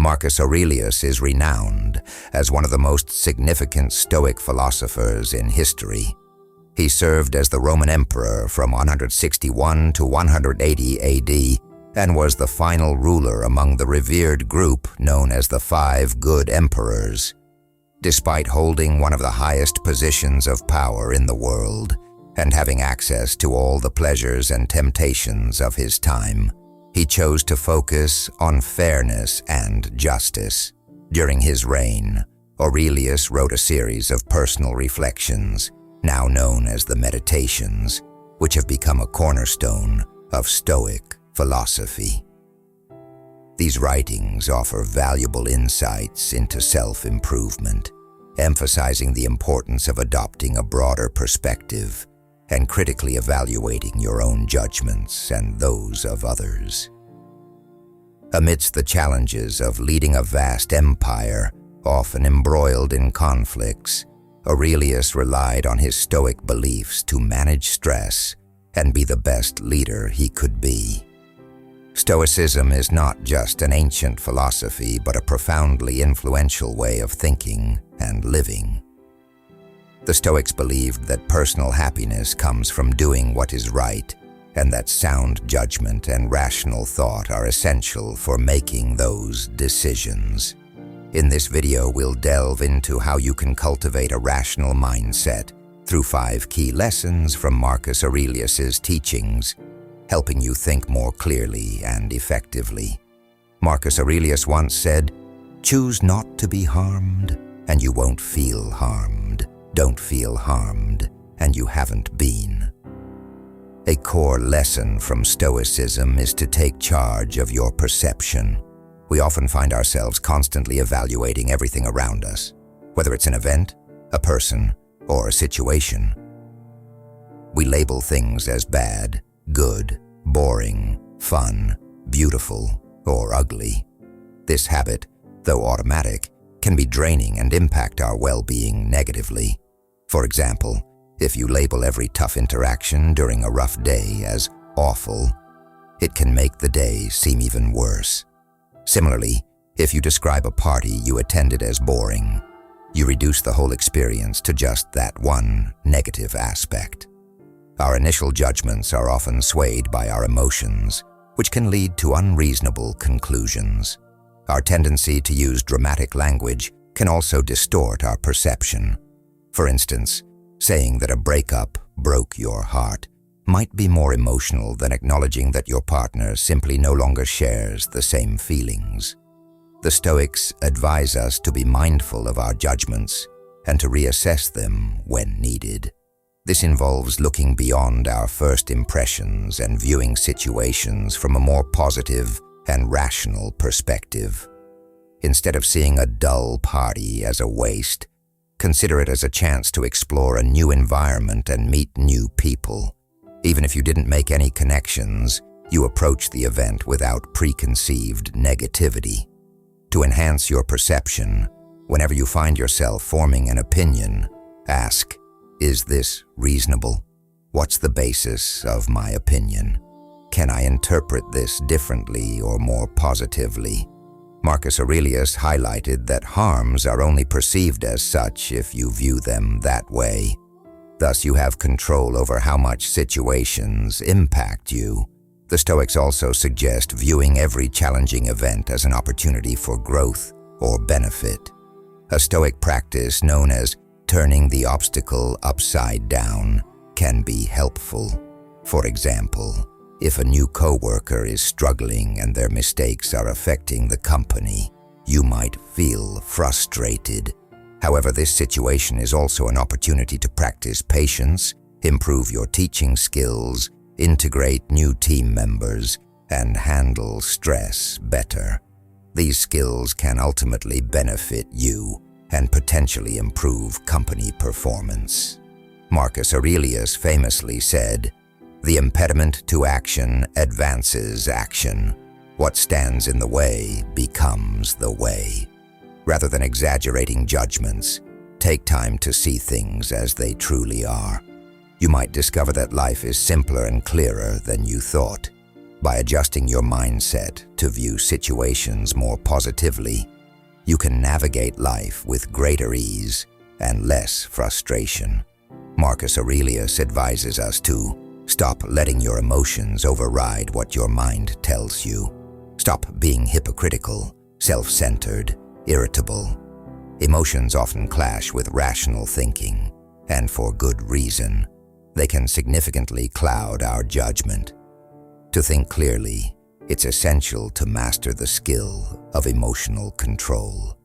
Marcus Aurelius is renowned as one of the most significant Stoic philosophers in history. He served as the Roman emperor from 161 to 180 AD and was the final ruler among the revered group known as the Five Good Emperors. Despite holding one of the highest positions of power in the world and having access to all the pleasures and temptations of his time, he chose to focus on fairness and justice. During his reign, Aurelius wrote a series of personal reflections, now known as the Meditations, which have become a cornerstone of Stoic philosophy. These writings offer valuable insights into self-improvement, emphasizing the importance of adopting a broader perspective and critically evaluating your own judgments and those of others. Amidst the challenges of leading a vast empire, often embroiled in conflicts, Aurelius relied on his Stoic beliefs to manage stress and be the best leader he could be. Stoicism is not just an ancient philosophy, but a profoundly influential way of thinking and living. The Stoics believed that personal happiness comes from doing what is right, and that sound judgment and rational thought are essential for making those decisions. In this video, we'll delve into how you can cultivate a rational mindset through 5 key lessons from Marcus Aurelius's teachings, helping you think more clearly and effectively. Marcus Aurelius once said, "Choose not to be harmed, and you won't feel harmed. Don't feel harmed, and you haven't been." A core lesson from Stoicism is to take charge of your perception. We often find ourselves constantly evaluating everything around us, whether it's an event, a person, or a situation. We label things as bad, good, boring, fun, beautiful, or ugly. This habit, though automatic, can be draining and impact our well-being negatively. For example, if you label every tough interaction during a rough day as awful, it can make the day seem even worse. Similarly, if you describe a party you attended as boring, you reduce the whole experience to just that one negative aspect. Our initial judgments are often swayed by our emotions, which can lead to unreasonable conclusions. Our tendency to use dramatic language can also distort our perception. For instance, saying that a breakup broke your heart might be more emotional than acknowledging that your partner simply no longer shares the same feelings. The Stoics advise us to be mindful of our judgments and to reassess them when needed. This involves looking beyond our first impressions and viewing situations from a more positive and rational perspective. Instead of seeing a dull party as a waste, consider it as a chance to explore a new environment and meet new people. Even if you didn't make any connections, you approach the event without preconceived negativity. To enhance your perception, whenever you find yourself forming an opinion, ask, "Is this reasonable? What's the basis of my opinion? Can I interpret this differently or more positively?" Marcus Aurelius highlighted that harms are only perceived as such if you view them that way. Thus, you have control over how much situations impact you. The Stoics also suggest viewing every challenging event as an opportunity for growth or benefit. A Stoic practice known as turning the obstacle upside down can be helpful. For example, if a new coworker is struggling and their mistakes are affecting the company, you might feel frustrated. However, this situation is also an opportunity to practice patience, improve your teaching skills, integrate new team members, and handle stress better. These skills can ultimately benefit you and potentially improve company performance. Marcus Aurelius famously said, "The impediment to action advances action. What stands in the way becomes the way." Rather than exaggerating judgments, take time to see things as they truly are. You might discover that life is simpler and clearer than you thought. By adjusting your mindset to view situations more positively, you can navigate life with greater ease and less frustration. Marcus Aurelius advises us to stop letting your emotions override what your mind tells you. Stop being hypocritical, self-centered, irritable. Emotions often clash with rational thinking, and for good reason. They can significantly cloud our judgment. To think clearly, it's essential to master the skill of emotional control.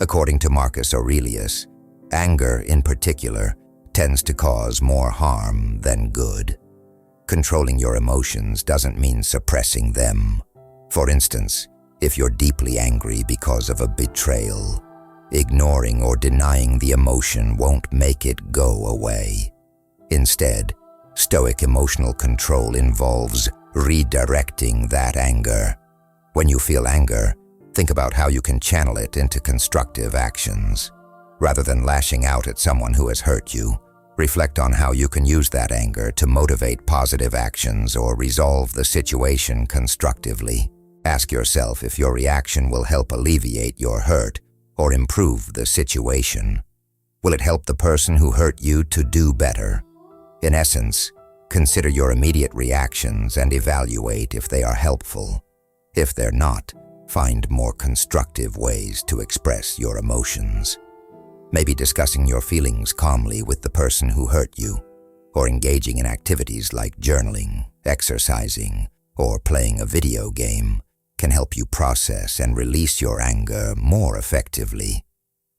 According to Marcus Aurelius, anger in particular tends to cause more harm than good. Controlling your emotions doesn't mean suppressing them. For instance, if you're deeply angry because of a betrayal, ignoring or denying the emotion won't make it go away. Instead, Stoic emotional control involves redirecting that anger. When you feel anger, think about how you can channel it into constructive actions. Rather than lashing out at someone who has hurt you, reflect on how you can use that anger to motivate positive actions or resolve the situation constructively. Ask yourself if your reaction will help alleviate your hurt or improve the situation. Will it help the person who hurt you to do better? In essence, consider your immediate reactions and evaluate if they are helpful. If they're not, find more constructive ways to express your emotions. Maybe discussing your feelings calmly with the person who hurt you, or engaging in activities like journaling, exercising, or playing a video game can help you process and release your anger more effectively.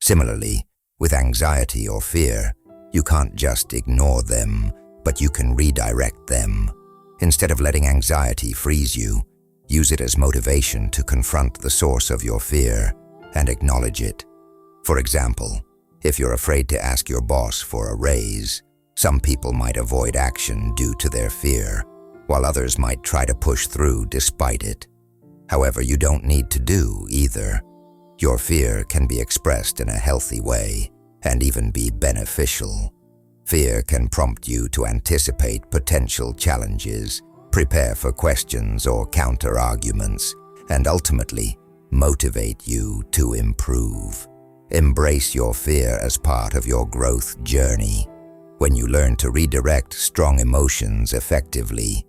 Similarly, with anxiety or fear, you can't just ignore them, but you can redirect them. Instead of letting anxiety freeze you, use it as motivation to confront the source of your fear and acknowledge it. For example, if you're afraid to ask your boss for a raise, some people might avoid action due to their fear, while others might try to push through despite it. However, you don't need to do either. Your fear can be expressed in a healthy way and even be beneficial. Fear can prompt you to anticipate potential challenges, prepare for questions or counter-arguments, and ultimately motivate you to improve. Embrace your fear as part of your growth journey. When you learn to redirect strong emotions effectively,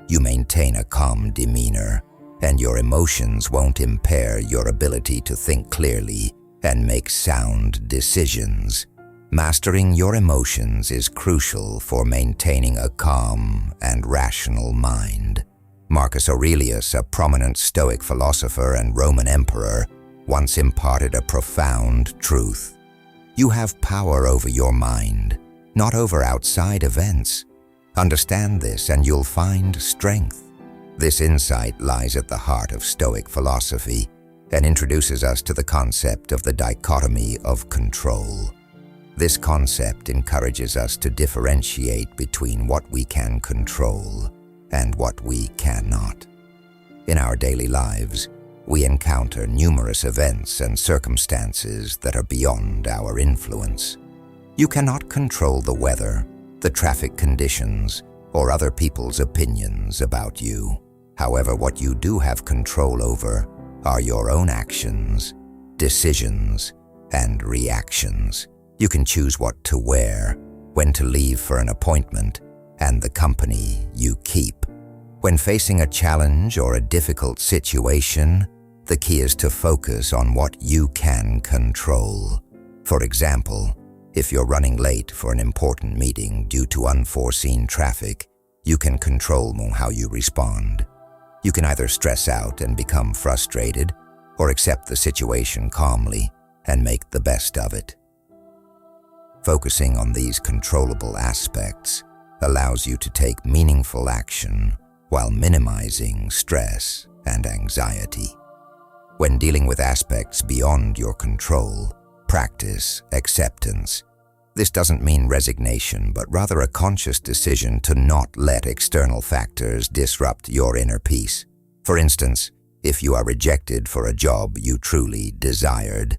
you maintain a calm demeanor, and your emotions won't impair your ability to think clearly and make sound decisions. Mastering your emotions is crucial for maintaining a calm and rational mind. Marcus Aurelius, a prominent Stoic philosopher and Roman emperor, once imparted a profound truth. You have power over your mind, not over outside events. Understand this and you'll find strength. This insight lies at the heart of Stoic philosophy and introduces us to the concept of the dichotomy of control. This concept encourages us to differentiate between what we can control and what we cannot. In our daily lives, we encounter numerous events and circumstances that are beyond our influence. You cannot control the weather, the traffic conditions, or other people's opinions about you. However, what you do have control over are your own actions, decisions, and reactions. You can choose what to wear, when to leave for an appointment, and the company you keep. When facing a challenge or a difficult situation, the key is to focus on what you can control. For example, if you're running late for an important meeting due to unforeseen traffic, you can control how you respond. You can either stress out and become frustrated, or accept the situation calmly and make the best of it. Focusing on these controllable aspects allows you to take meaningful action while minimizing stress and anxiety. When dealing with aspects beyond your control, practice acceptance. This doesn't mean resignation, but rather a conscious decision to not let external factors disrupt your inner peace. For instance, if you are rejected for a job you truly desired,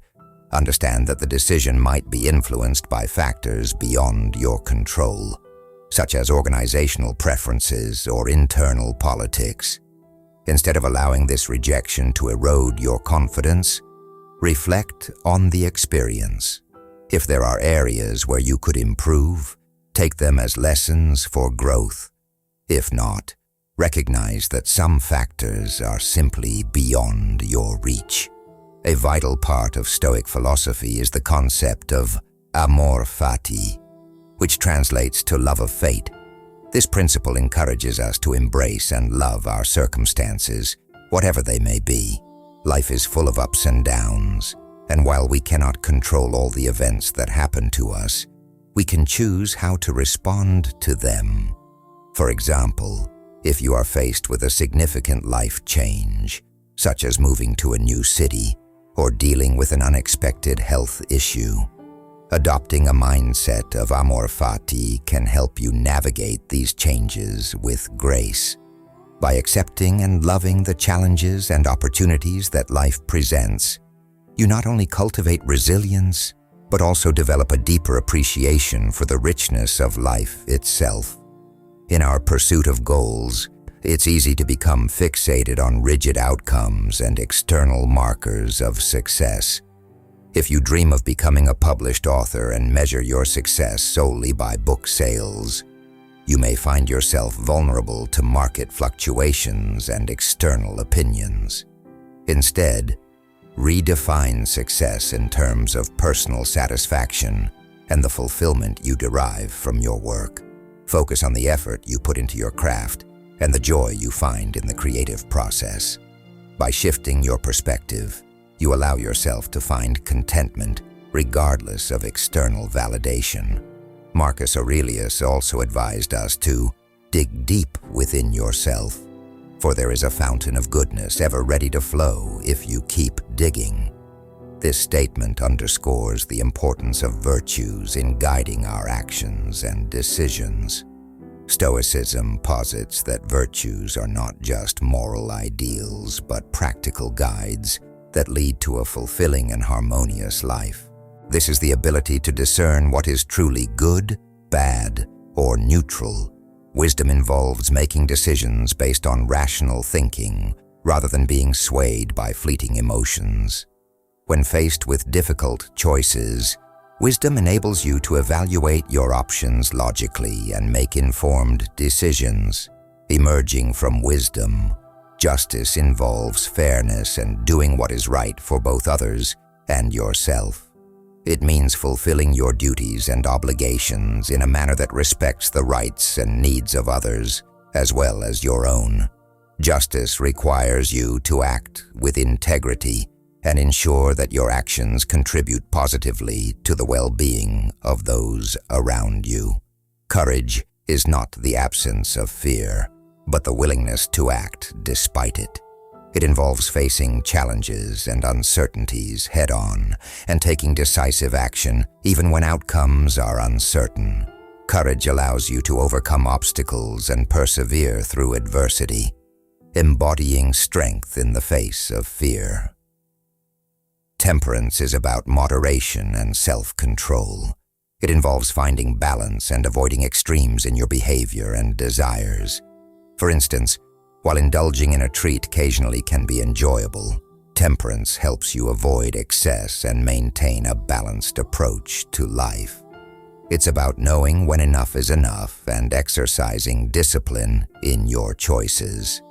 understand that the decision might be influenced by factors beyond your control, such as organizational preferences or internal politics. Instead of allowing this rejection to erode your confidence, reflect on the experience. If there are areas where you could improve, take them as lessons for growth. If not, recognize that some factors are simply beyond your reach. A vital part of Stoic philosophy is the concept of amor fati, which translates to love of fate. This principle encourages us to embrace and love our circumstances, whatever they may be. Life is full of ups and downs, and while we cannot control all the events that happen to us, we can choose how to respond to them. For example, if you are faced with a significant life change, such as moving to a new city or dealing with an unexpected health issue, adopting a mindset of amor fati can help you navigate these changes with grace. By accepting and loving the challenges and opportunities that life presents, you not only cultivate resilience, but also develop a deeper appreciation for the richness of life itself. In our pursuit of goals, it's easy to become fixated on rigid outcomes and external markers of success. If you dream of becoming a published author and measure your success solely by book sales, you may find yourself vulnerable to market fluctuations and external opinions. Instead, redefine success in terms of personal satisfaction and the fulfillment you derive from your work. Focus on the effort you put into your craft and the joy you find in the creative process. By shifting your perspective, you allow yourself to find contentment regardless of external validation. Marcus Aurelius also advised us to dig deep within yourself, for there is a fountain of goodness ever ready to flow if you keep digging. This statement underscores the importance of virtues in guiding our actions and decisions. Stoicism posits that virtues are not just moral ideals, but practical guides that lead to a fulfilling and harmonious life. This is the ability to discern what is truly good, bad, or neutral. Wisdom involves making decisions based on rational thinking, rather than being swayed by fleeting emotions. When faced with difficult choices, wisdom enables you to evaluate your options logically and make informed decisions. Emerging from wisdom, justice involves fairness and doing what is right for both others and yourself. It means fulfilling your duties and obligations in a manner that respects the rights and needs of others, as well as your own. Justice requires you to act with integrity and ensure that your actions contribute positively to the well-being of those around you. Courage is not the absence of fear, but the willingness to act despite it. It involves facing challenges and uncertainties head-on and taking decisive action even when outcomes are uncertain. Courage allows you to overcome obstacles and persevere through adversity, embodying strength in the face of fear. Temperance is about moderation and self-control. It involves finding balance and avoiding extremes in your behavior and desires. For instance, while indulging in a treat occasionally can be enjoyable, temperance helps you avoid excess and maintain a balanced approach to life. It's about knowing when enough is enough and exercising discipline in your choices.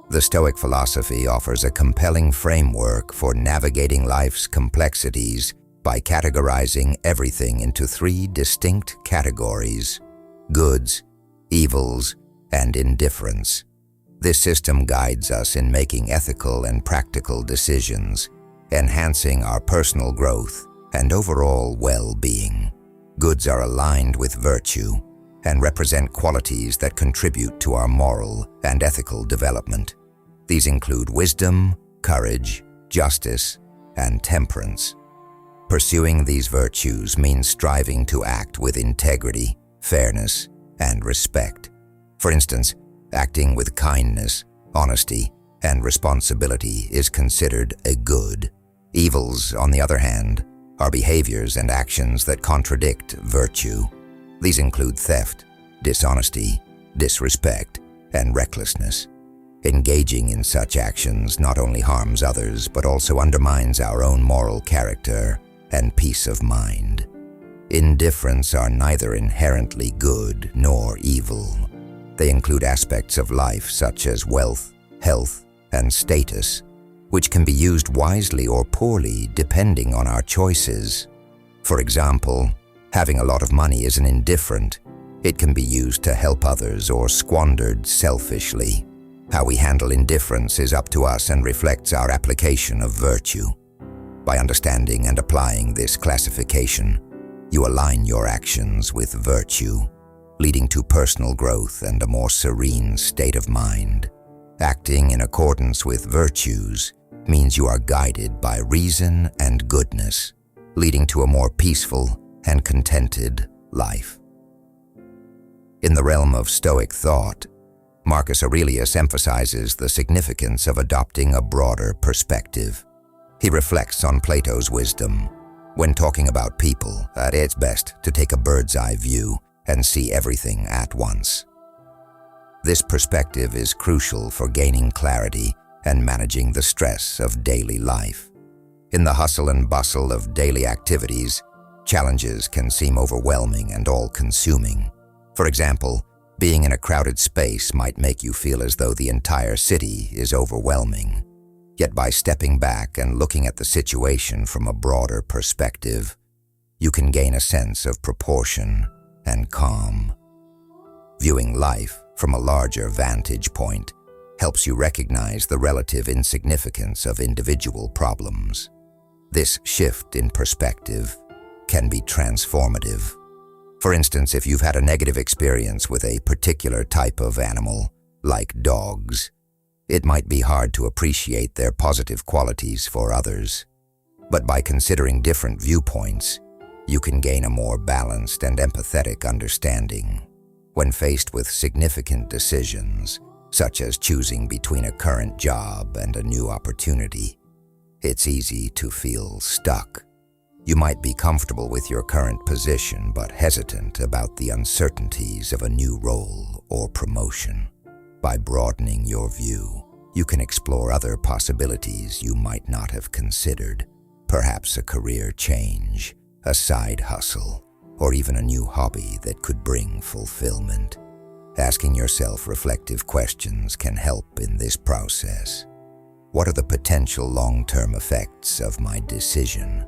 The Stoic philosophy offers a compelling framework for navigating life's complexities by categorizing everything into three distinct categories: goods, evils, and indifference. This system guides us in making ethical and practical decisions, enhancing our personal growth and overall well-being. Goods are aligned with virtue and represent qualities that contribute to our moral and ethical development. These include wisdom, courage, justice, and temperance. Pursuing these virtues means striving to act with integrity, fairness, and respect. For instance, acting with kindness, honesty, and responsibility is considered a good. Evils, on the other hand, are behaviors and actions that contradict virtue. These include theft, dishonesty, disrespect, and recklessness. Engaging in such actions not only harms others but also undermines our own moral character and peace of mind. Indifference are neither inherently good nor evil. They include aspects of life such as wealth, health, and status, which can be used wisely or poorly depending on our choices. For example, having a lot of money isn't indifferent. It can be used to help others or squandered selfishly. How we handle indifference is up to us and reflects our application of virtue. By understanding and applying this classification, you align your actions with virtue, leading to personal growth and a more serene state of mind. Acting in accordance with virtues means you are guided by reason and goodness, leading to a more peaceful and contented life. In the realm of Stoic thought, Marcus Aurelius emphasizes the significance of adopting a broader perspective. He reflects on Plato's wisdom. When talking about people, it's best to take a bird's-eye view and see everything at once. This perspective is crucial for gaining clarity and managing the stress of daily life. In the hustle and bustle of daily activities, challenges can seem overwhelming and all-consuming. For example, being in a crowded space might make you feel as though the entire city is overwhelming. Yet by stepping back and looking at the situation from a broader perspective, you can gain a sense of proportion and calm. Viewing life from a larger vantage point helps you recognize the relative insignificance of individual problems. This shift in perspective can be transformative. For instance, if you've had a negative experience with a particular type of animal, like dogs, it might be hard to appreciate their positive qualities for others. But by considering different viewpoints, you can gain a more balanced and empathetic understanding. When faced with significant decisions, such as choosing between a current job and a new opportunity, it's easy to feel stuck. You might be comfortable with your current position but hesitant about the uncertainties of a new role or promotion. By broadening your view, you can explore other possibilities you might not have considered, perhaps a career change, a side hustle, or even a new hobby that could bring fulfillment. Asking yourself reflective questions can help in this process. What are the potential long-term effects of my decision?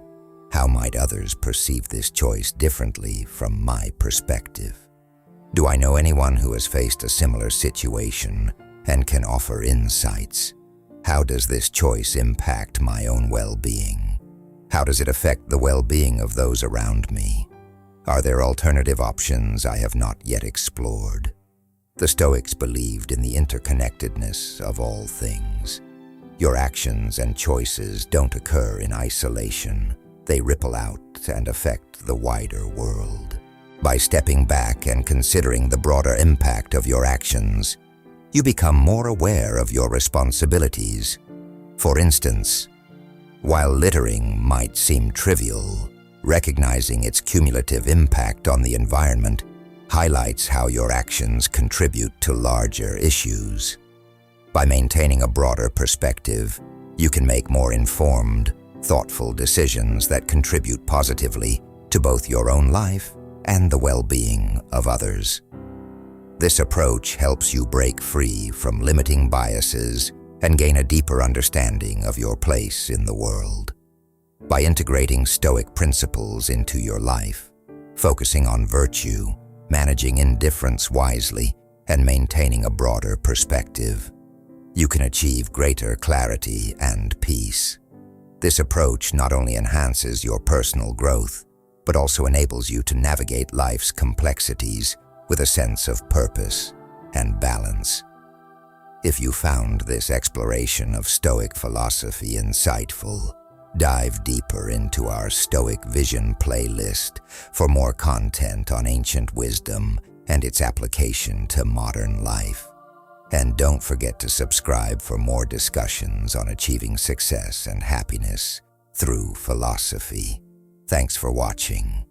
How might others perceive this choice differently from my perspective? Do I know anyone who has faced a similar situation and can offer insights? How does this choice impact my own well-being? How does it affect the well-being of those around me? Are there alternative options I have not yet explored? The Stoics believed in the interconnectedness of all things. Your actions and choices don't occur in isolation. They ripple out and affect the wider world. By stepping back and considering the broader impact of your actions, you become more aware of your responsibilities. For instance, while littering might seem trivial, recognizing its cumulative impact on the environment highlights how your actions contribute to larger issues. By maintaining a broader perspective, you can make more informed, thoughtful decisions that contribute positively to both your own life and the well-being of others. This approach helps you break free from limiting biases and gain a deeper understanding of your place in the world. By integrating Stoic principles into your life, focusing on virtue, managing indifference wisely, and maintaining a broader perspective, you can achieve greater clarity and peace. This approach not only enhances your personal growth, but also enables you to navigate life's complexities with a sense of purpose and balance. If you found this exploration of Stoic philosophy insightful, dive deeper into our Stoic Vision playlist for more content on ancient wisdom and its application to modern life. And don't forget to subscribe for more discussions on achieving success and happiness through philosophy. Thanks for watching.